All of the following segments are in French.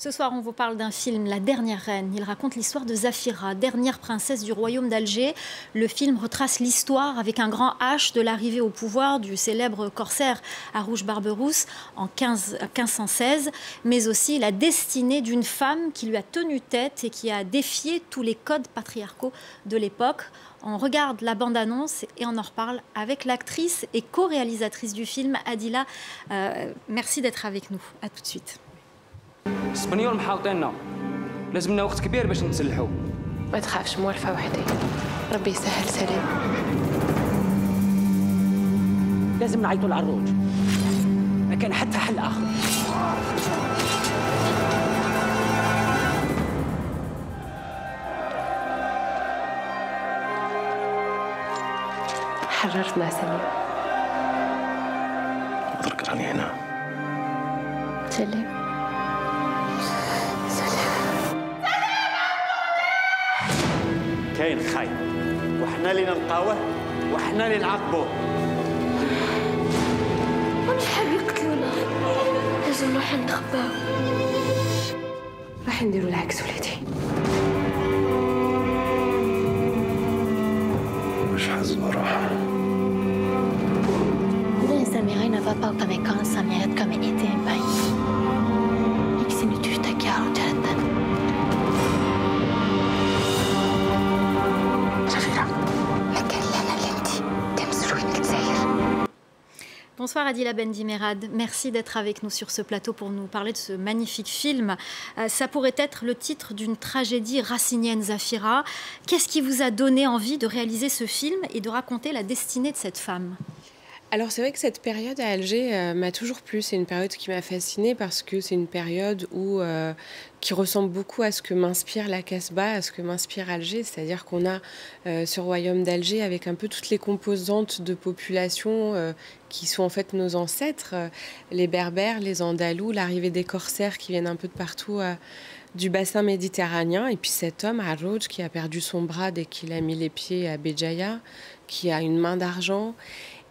Ce soir, on vous parle d'un film, La Dernière Reine. Il raconte l'histoire de Zafira, dernière princesse du royaume d'Alger. Le film retrace l'histoire avec un grand H de l'arrivée au pouvoir du célèbre corsaire Harouche Barberousse en 1516, mais aussi la destinée d'une femme qui lui a tenu tête et qui a défié tous les codes patriarcaux de l'époque. On regarde la bande-annonce et on en reparle avec l'actrice et co-réalisatrice du film, Adila. Merci d'être avec nous. À tout de suite. الاسبانيول محاوطيننا لازم لنا وقت كبير باش نتسلحوا. ما تخافش موالفة وحدي، ربي يسهل سلام. لازم نعيطوا العروج، ما كان حتى حل آخر. حررتنا سلام. ذكر راني هنا. سلام. كاين خاين وحنا اللي نلقاوه وحنا اللي نعاقبوه. مش حاب يقتلونا، لازم نروح نتخباو. راح نديروا العكس ولادي. واش حزبه راح؟ Bien, Samira ne va pas comme quand ça mérite comme il était un bain. يكسيني تشتكي على جهتنا. Bonsoir Adila Bendimerad, merci d'être avec nous sur ce plateau pour nous parler de ce magnifique film. Ça pourrait être le titre d'une tragédie racinienne, Zafira. Qu'est-ce qui vous a donné envie de réaliser ce film et de raconter la destinée de cette femme ? Alors c'est vrai que cette période à Alger m'a toujours plu. C'est une période qui m'a fascinée parce que c'est une période qui ressemble beaucoup à ce que m'inspire la Casbah, à ce que m'inspire Alger. C'est-à-dire qu'on a ce royaume d'Alger avec un peu toutes les composantes de population qui sont en fait nos ancêtres, les Berbères, les Andalous, l'arrivée des corsaires qui viennent un peu de partout du bassin méditerranéen. Et puis cet homme, Harouch, qui a perdu son bras dès qu'il a mis les pieds à Béjaïa, qui a une main d'argent.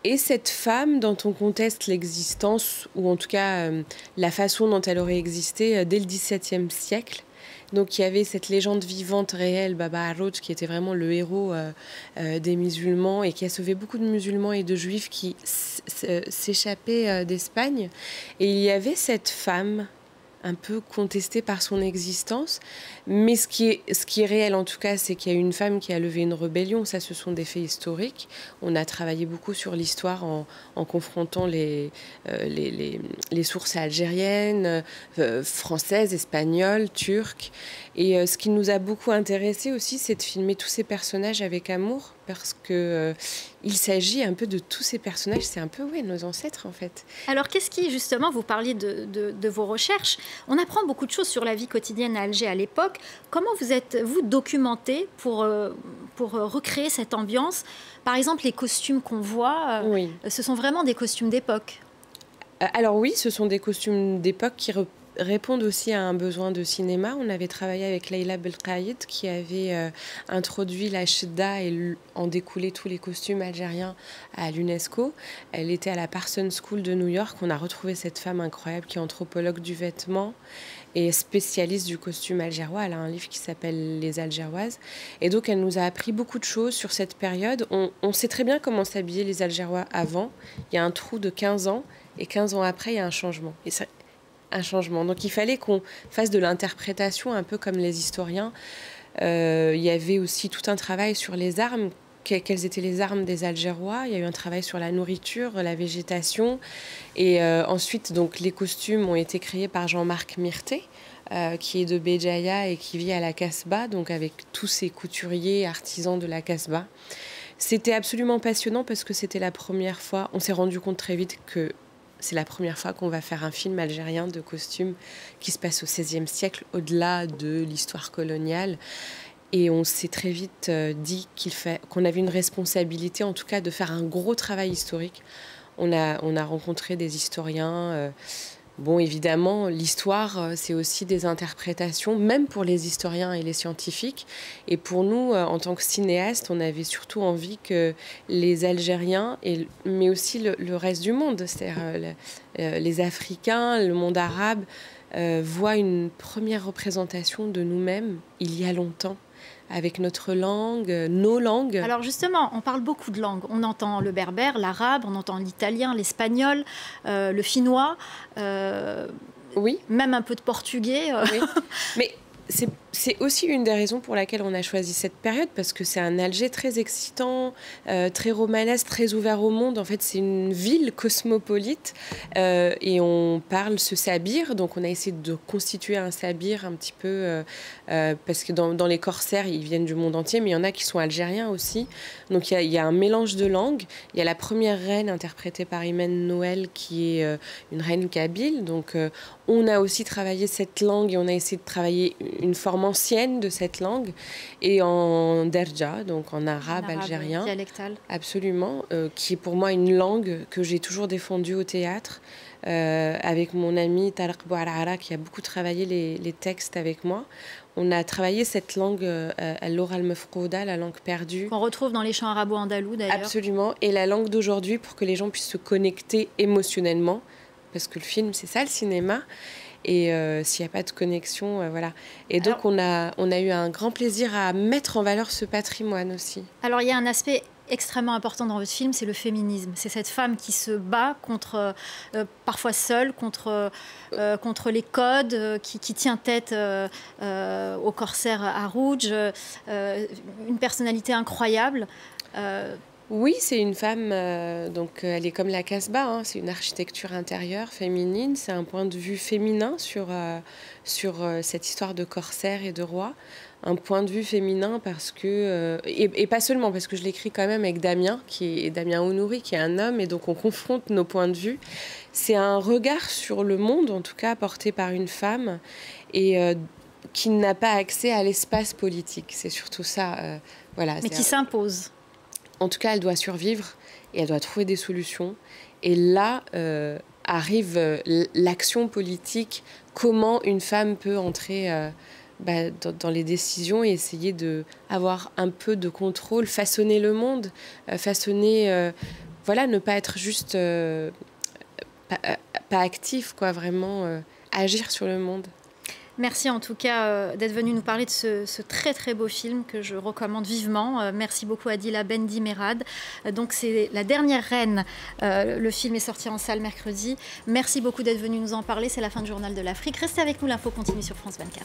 Et cette femme dont on conteste l'existence, ou en tout cas la façon dont elle aurait existé dès le XVIIe siècle. Donc il y avait cette légende vivante réelle, Baba Harouch, qui était vraiment le héros des musulmans et qui a sauvé beaucoup de musulmans et de juifs qui s'échappaient d'Espagne. Et il y avait cette femme un peu contestée par son existence, mais ce qui est réel en tout cas, c'est qu'il y a une femme qui a levé une rébellion. Ça, ce sont des faits historiques. On a travaillé beaucoup sur l'histoire en confrontant les sources algériennes, françaises, espagnoles, turques. Et ce qui nous a beaucoup intéressé aussi, c'est de filmer tous ces personnages avec amour, parce que il s'agit un peu de tous ces personnages. C'est un peu nos ancêtres en fait. Alors qu'est-ce qui, justement, vous parliez de vos recherches, on apprend beaucoup de choses sur la vie quotidienne à Alger à l'époque. Comment vous êtes-vous documenté pour recréer cette ambiance? Par exemple, les costumes qu'on voit, Oui. Ce sont vraiment des costumes d'époque. Alors oui, ce sont des costumes d'époque qui répondent aussi à un besoin de cinéma. On avait travaillé avec Leila Belkaïd qui avait introduit la Chedda et en découlé tous les costumes algériens à l'UNESCO. Elle était à la Parsons School de New York. On a retrouvé cette femme incroyable qui est anthropologue du vêtement et spécialiste du costume algérois. Elle a un livre qui s'appelle Les Algéroises. Et donc, elle nous a appris beaucoup de choses sur cette période. On sait très bien comment s'habillaient les Algérois avant. Il y a un trou de 15 ans et 15 ans après, il y a un changement. Et ça, un changement. Donc il fallait qu'on fasse de l'interprétation un peu comme les historiens. Il y avait aussi tout un travail sur les armes. Quelles étaient les armes des Algérois? Il y a eu un travail sur la nourriture, la végétation. Et ensuite, donc, les costumes ont été créés par Jean-Marc Myrté, qui est de Béjaïa et qui vit à la Casbah, donc avec tous ces couturiers, artisans de la Casbah. C'était absolument passionnant parce que c'était la première fois. On s'est rendu compte très vite que c'est la première fois qu'on va faire un film algérien de costumes qui se passe au XVIe siècle, au-delà de l'histoire coloniale. Et on s'est très vite dit qu'on avait une responsabilité, en tout cas, de faire un gros travail historique. On a rencontré des historiens. Bon, évidemment, l'histoire, c'est aussi des interprétations, même pour les historiens et les scientifiques. Et pour nous, en tant que cinéastes, on avait surtout envie que les Algériens, mais aussi le reste du monde, c'est-à-dire les Africains, le monde arabe, voit une première représentation de nous-mêmes il y a longtemps, avec notre langue, nos langues. Alors justement, on parle beaucoup de langues. On entend le berbère, l'arabe, on entend l'italien, l'espagnol, le finnois, oui. Même un peu de portugais. Oui. Mais c'est aussi une des raisons pour laquelle on a choisi cette période, parce que c'est un Alger très excitant, très romanesque, très ouvert au monde. En fait, c'est une ville cosmopolite et on parle ce sabir. Donc, on a essayé de constituer un sabir un petit peu, parce que dans les corsaires, ils viennent du monde entier, mais il y en a qui sont algériens aussi. Donc, il y a un mélange de langues. Il y a la première reine interprétée par Imen Noël, qui est une reine kabyle. Donc, on a aussi travaillé cette langue et on a essayé de travailler une forme ancienne de cette langue et en derja, donc en arabe algérien. Dialectal. Absolument, qui est pour moi une langue que j'ai toujours défendue au théâtre, avec mon ami Tarek Bouarara qui a beaucoup travaillé les textes avec moi. On a travaillé cette langue, l'oral mefrouda, la langue perdue. Qu'on retrouve dans les chants arabo-andalous d'ailleurs. Absolument, et la langue d'aujourd'hui pour que les gens puissent se connecter émotionnellement, parce que le film, c'est ça le cinéma. Et s'il n'y a pas de connexion, voilà. Et donc, on a eu un grand plaisir à mettre en valeur ce patrimoine aussi. Alors, il y a un aspect extrêmement important dans votre film, c'est le féminisme. C'est cette femme qui se bat contre, parfois seule, contre les codes, qui tient tête au corsaire Arouj, une personnalité incroyable. Oui, c'est une femme, donc elle est comme la Casbah, hein, c'est une architecture intérieure féminine, c'est un point de vue féminin sur cette histoire de corsaire et de roi. Un point de vue féminin parce que, et pas seulement, parce que je l'écris quand même avec Damien Ounouri, qui est un homme, et donc on confronte nos points de vue. C'est un regard sur le monde, en tout cas, porté par une femme, et qui n'a pas accès à l'espace politique. C'est surtout ça. Voilà, mais qui s'impose. En tout cas, elle doit survivre et elle doit trouver des solutions. Et là arrive l'action politique. Comment une femme peut entrer dans les décisions et essayer d'avoir un peu de contrôle, façonner le monde, ne pas être juste pas actif, quoi, vraiment agir sur le monde. Merci en tout cas d'être venu nous parler de ce très très beau film que je recommande vivement. Merci beaucoup Adila Bendi Merad. Donc c'est La Dernière Reine. Le film est sorti en salle mercredi. Merci beaucoup d'être venu nous en parler. C'est la fin du Journal de l'Afrique. Restez avec nous, l'info continue sur France 24.